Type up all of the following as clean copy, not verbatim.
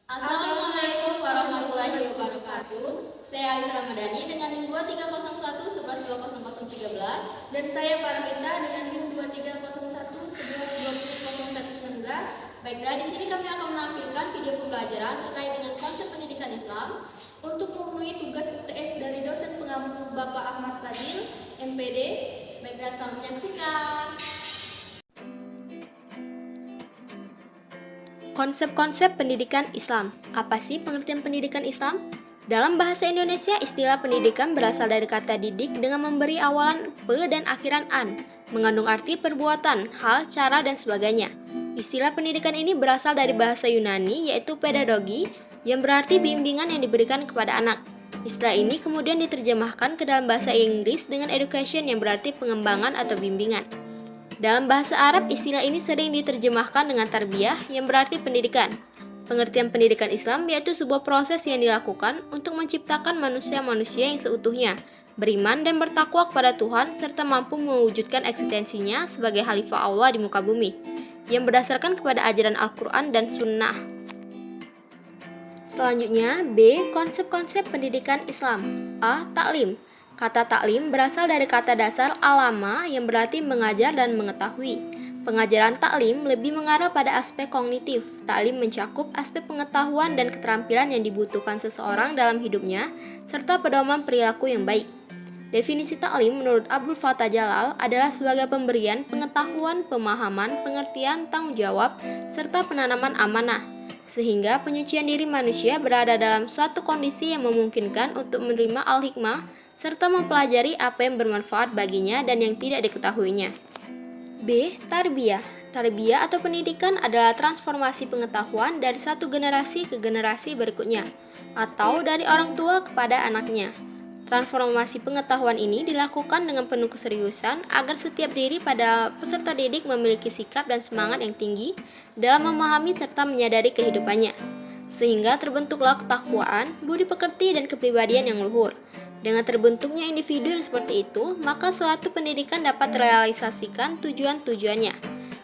Assalamualaikum warahmatullahi wabarakatuh. Saya Alisa Ramadhani dengan NIM 2301 Dan saya Paramita dengan NIM 2301 Baiklah, di sini kami akan menampilkan video pembelajaran terkait dengan konsep pendidikan Islam untuk memenuhi tugas UTS dari dosen pengampu Bapak Ahmad Fadil, MPD. Baiklah, selamat menyaksikan. Konsep-konsep pendidikan Islam. Apa sih pengertian pendidikan Islam? Dalam bahasa Indonesia, istilah pendidikan berasal dari kata didik dengan memberi awalan pe dan akhiran an, mengandung arti perbuatan, hal, cara, dan sebagainya. Istilah pendidikan ini berasal dari bahasa Yunani, yaitu pedagogi, yang berarti bimbingan yang diberikan kepada anak. Istilah ini kemudian diterjemahkan ke dalam bahasa Inggris dengan education yang berarti pengembangan atau bimbingan. Dalam bahasa Arab, istilah ini sering diterjemahkan dengan tarbiyah yang berarti pendidikan. Pengertian pendidikan Islam yaitu sebuah proses yang dilakukan untuk menciptakan manusia-manusia yang seutuhnya, beriman dan bertakwa kepada Tuhan serta mampu mewujudkan eksistensinya sebagai khalifah Allah di muka bumi, yang berdasarkan kepada ajaran Al-Quran dan Sunnah. Selanjutnya, B. Konsep-konsep pendidikan Islam. A. Taklim. Kata taklim berasal dari kata dasar alama yang berarti mengajar dan mengetahui. Pengajaran taklim lebih mengarah pada aspek kognitif. Taklim mencakup aspek pengetahuan dan keterampilan yang dibutuhkan seseorang dalam hidupnya, serta pedoman perilaku yang baik. Definisi taklim menurut Abdul Fattah Jalal adalah sebagai pemberian pengetahuan, pemahaman, pengertian, tanggung jawab, serta penanaman amanah, sehingga penyucian diri manusia berada dalam suatu kondisi yang memungkinkan untuk menerima al-hikmah, serta mempelajari apa yang bermanfaat baginya dan yang tidak diketahuinya. B. Tarbiyah. Tarbiyah atau pendidikan adalah transformasi pengetahuan dari satu generasi ke generasi berikutnya, atau dari orang tua kepada anaknya. Transformasi pengetahuan ini dilakukan dengan penuh keseriusan agar setiap diri pada peserta didik memiliki sikap dan semangat yang tinggi dalam memahami serta menyadari kehidupannya, sehingga terbentuklah ketakwaan, budi pekerti, dan kepribadian yang luhur. Dengan terbentuknya individu yang seperti itu, maka suatu pendidikan dapat terrealisasikan tujuan-tujuannya.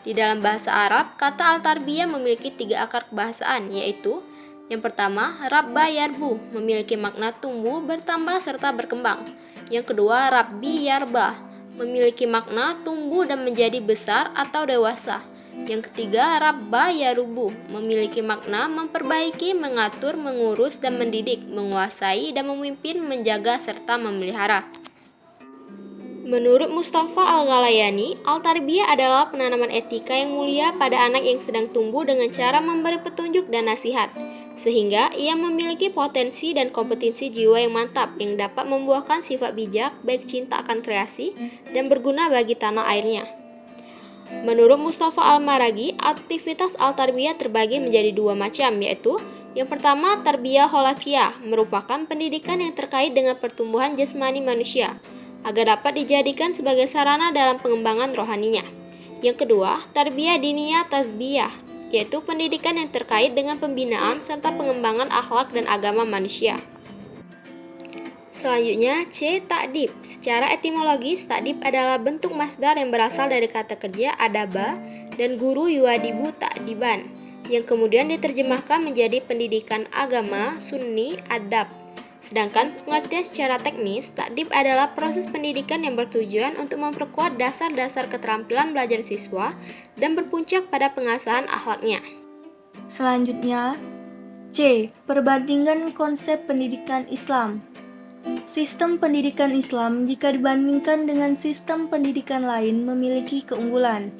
Di dalam bahasa Arab, kata al-tarbiyah memiliki 3 akar kebahasaan, yaitu yang pertama, rabba yarbu, memiliki makna tumbuh, bertambah, serta berkembang. Yang kedua, rabbi yarba, memiliki makna tumbuh dan menjadi besar atau dewasa. Yang ketiga, rabba yarubu, memiliki makna memperbaiki, mengatur, mengurus, dan mendidik, menguasai, dan memimpin, menjaga, serta memelihara. Menurut Mustafa Al-Ghalayani, al-tarbiyah adalah penanaman etika yang mulia pada anak yang sedang tumbuh dengan cara memberi petunjuk dan nasihat, sehingga ia memiliki potensi dan kompetensi jiwa yang mantap yang dapat membuahkan sifat bijak, baik cinta akan kreasi, dan berguna bagi tanah airnya. Menurut Mustafa Al-Maragi, aktivitas al-tarbiyah terbagi menjadi 2 macam, yaitu yang pertama, tarbiyah holakiyah, merupakan pendidikan yang terkait dengan pertumbuhan jasmani manusia, agar dapat dijadikan sebagai sarana dalam pengembangan rohaninya. Yang kedua, tarbiyah diniyah tasbiyah, yaitu pendidikan yang terkait dengan pembinaan serta pengembangan akhlak dan agama manusia. Selanjutnya, C. Ta'dib. Secara etimologis, ta'dib adalah bentuk masdar yang berasal dari kata kerja adaba dan guru yuadibu ta'diban, yang kemudian diterjemahkan menjadi pendidikan agama, sunni, adab. Sedangkan pengertian secara teknis, ta'dib adalah proses pendidikan yang bertujuan untuk memperkuat dasar-dasar keterampilan belajar siswa dan berpuncak pada pengasahan akhlaknya. Selanjutnya, C. Perbandingan konsep pendidikan Islam. Sistem pendidikan Islam jika dibandingkan dengan sistem pendidikan lain memiliki keunggulan.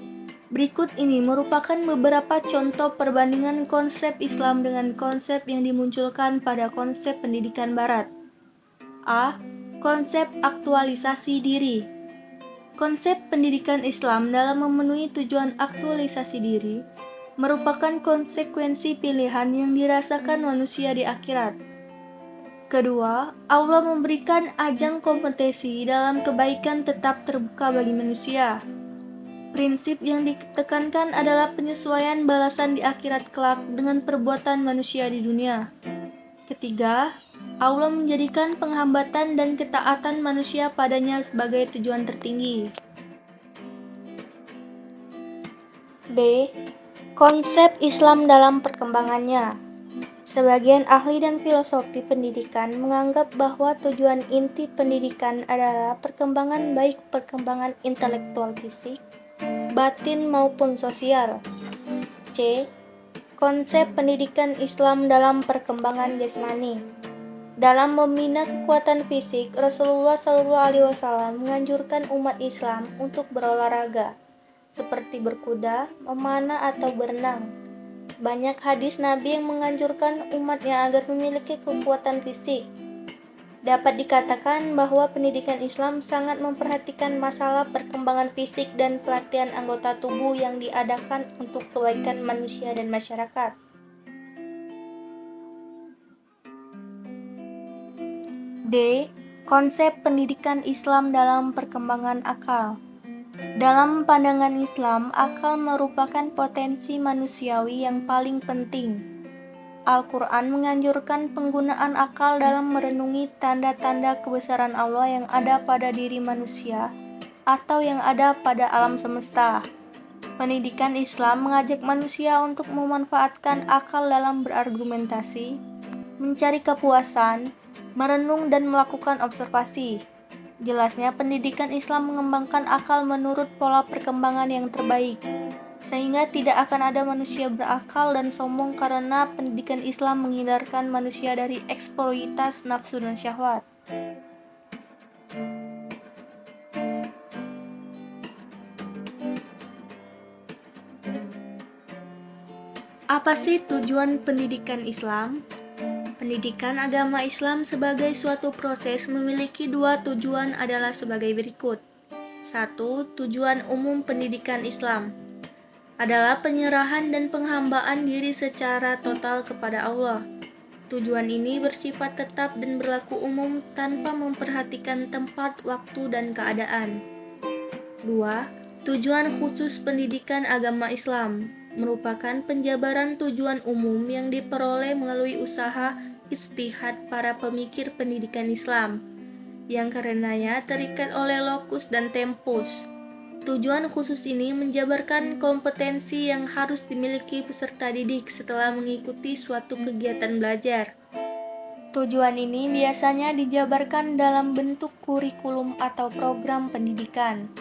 Berikut ini merupakan beberapa contoh perbandingan konsep Islam dengan konsep yang dimunculkan pada konsep pendidikan Barat. A. Konsep aktualisasi diri. Konsep pendidikan Islam dalam memenuhi tujuan aktualisasi diri merupakan konsekuensi pilihan yang dirasakan manusia di akhirat. Kedua, Allah memberikan ajang kompetisi dalam kebaikan tetap terbuka bagi manusia. Prinsip yang ditekankan adalah penyesuaian balasan di akhirat kelak dengan perbuatan manusia di dunia. Ketiga, Allah menjadikan penghambatan dan ketaatan manusia padanya sebagai tujuan tertinggi. B. Konsep Islam dalam perkembangannya. Sebagian ahli dan filosofi pendidikan menganggap bahwa tujuan inti pendidikan adalah perkembangan baik perkembangan intelektual fisik, batin maupun sosial. C. Konsep pendidikan Islam dalam perkembangan jasmani. Dalam membina kekuatan fisik, Rasulullah SAW menganjurkan umat Islam untuk berolahraga, seperti berkuda, memanah, atau berenang. Banyak hadis Nabi yang menganjurkan umatnya agar memiliki kekuatan fisik. Dapat dikatakan bahwa pendidikan Islam sangat memperhatikan masalah perkembangan fisik dan pelatihan anggota tubuh yang diadakan untuk kebaikan manusia dan masyarakat. D. Konsep pendidikan Islam dalam perkembangan akal. Dalam pandangan Islam, akal merupakan potensi manusiawi yang paling penting. Al-Quran menganjurkan penggunaan akal dalam merenungi tanda-tanda kebesaran Allah yang ada pada diri manusia atau yang ada pada alam semesta. Pendidikan Islam mengajak manusia untuk memanfaatkan akal dalam berargumentasi, mencari kepuasan, merenung, dan melakukan observasi. Jelasnya, pendidikan Islam mengembangkan akal menurut pola perkembangan yang terbaik, sehingga tidak akan ada manusia berakal dan sombong karena pendidikan Islam menghindarkan manusia dari eksploitas nafsu dan syahwat. Apa sih tujuan pendidikan Islam? Pendidikan agama Islam sebagai suatu proses memiliki dua tujuan adalah sebagai berikut. 1. Tujuan umum pendidikan Islam adalah penyerahan dan penghambaan diri secara total kepada Allah. Tujuan ini bersifat tetap dan berlaku umum tanpa memperhatikan tempat, waktu, dan keadaan. 2. Tujuan khusus pendidikan agama Islam merupakan penjabaran tujuan umum yang diperoleh melalui usaha ijtihad para pemikir pendidikan Islam, yang karenanya terikat oleh lokus dan tempus. Tujuan khusus ini menjabarkan kompetensi yang harus dimiliki peserta didik setelah mengikuti suatu kegiatan belajar. Tujuan ini biasanya dijabarkan dalam bentuk kurikulum atau program pendidikan.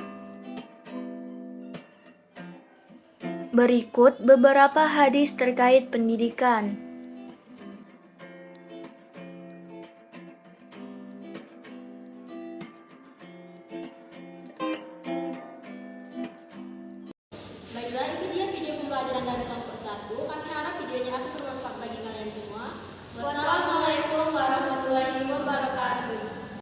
Berikut beberapa hadis terkait pendidikan.